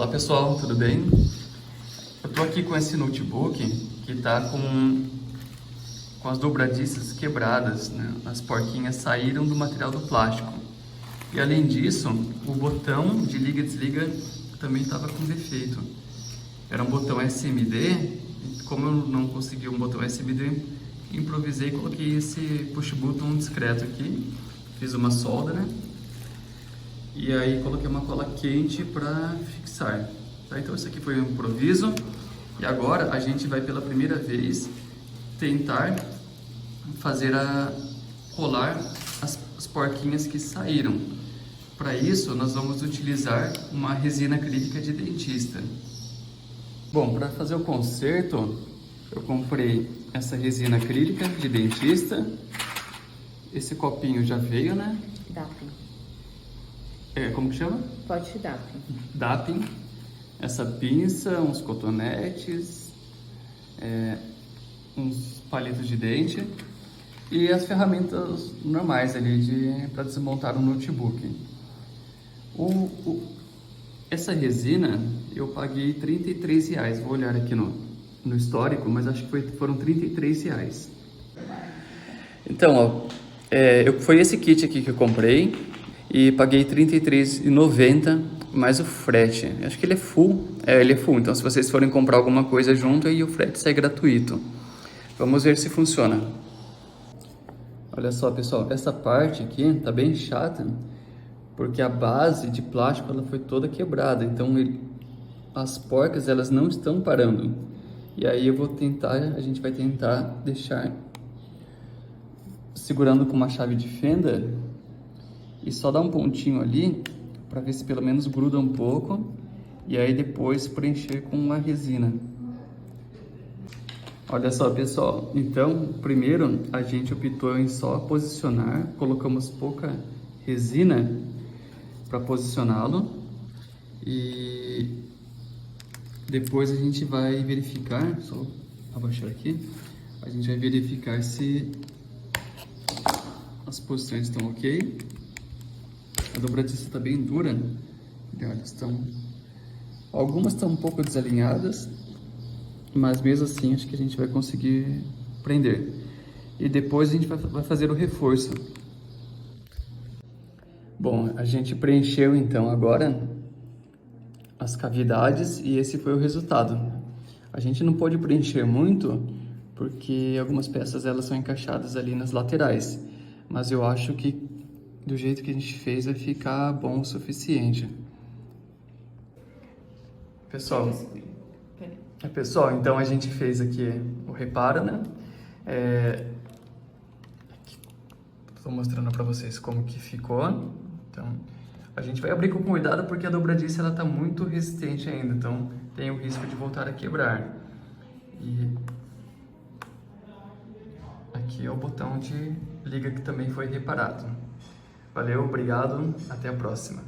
Fala pessoal, tudo bem? Eu tô aqui com esse notebook que tá com as dobradiças quebradas, né? As porquinhas saíram do material do plástico. E além disso, o botão de liga e desliga também estava com defeito. Era um botão SMD, e como eu não consegui um botão SMD, improvisei e coloquei esse push button discreto aqui. Fiz uma solda, né? E aí coloquei uma cola quente para fixar. Tá? Então esse aqui foi um improviso. E agora a gente vai pela primeira vez tentar colar as porquinhas que saíram. Para isso nós vamos utilizar uma resina acrílica de dentista. Bom, para fazer o conserto eu comprei essa resina acrílica de dentista. Esse copinho já veio, né? Dapim. Como que chama? Pote Dapim. Dapim. Essa pinça, uns cotonetes, uns palitos de dente e as ferramentas normais ali para desmontar um notebook. Essa resina eu paguei R$33. Vou olhar aqui no histórico, mas acho que foram R$33. Então, ó, foi esse kit aqui que eu comprei e paguei R$33,90 mais o frete. Acho que ele é full. Ele é full, então se vocês forem comprar alguma coisa junto, aí o frete sai gratuito. Vamos ver se funciona. Olha só, pessoal, essa parte aqui tá bem chata, porque a base de plástico ela foi toda quebrada, então as porcas elas não estão parando. E aí a gente vai tentar deixar segurando com uma chave de fenda e só dar um pontinho ali para ver se pelo menos gruda um pouco e aí depois preencher com a resina. Olha só, pessoal, então primeiro a gente optou em só posicionar, colocamos pouca resina para posicioná-lo e depois a gente vai verificar, só abaixar aqui, a gente vai verificar se as posições estão ok. A dobradiça está bem dura, olha, algumas estão um pouco desalinhadas, mas mesmo assim acho que a gente vai conseguir prender. E depois a gente vai fazer o reforço. Bom, a gente preencheu então agora as cavidades e esse foi o resultado. A gente não pode preencher muito porque algumas peças elas são encaixadas ali nas laterais, mas eu acho que do jeito que a gente fez vai ficar bom o suficiente. Pessoal, então a gente fez aqui o reparo, né? Estou mostrando para vocês como que ficou. Então, a gente vai abrir com cuidado porque a dobradiça ela tá muito resistente ainda, então tem o risco de voltar a quebrar. E aqui é o botão de liga que também foi reparado. Valeu, obrigado, até a próxima.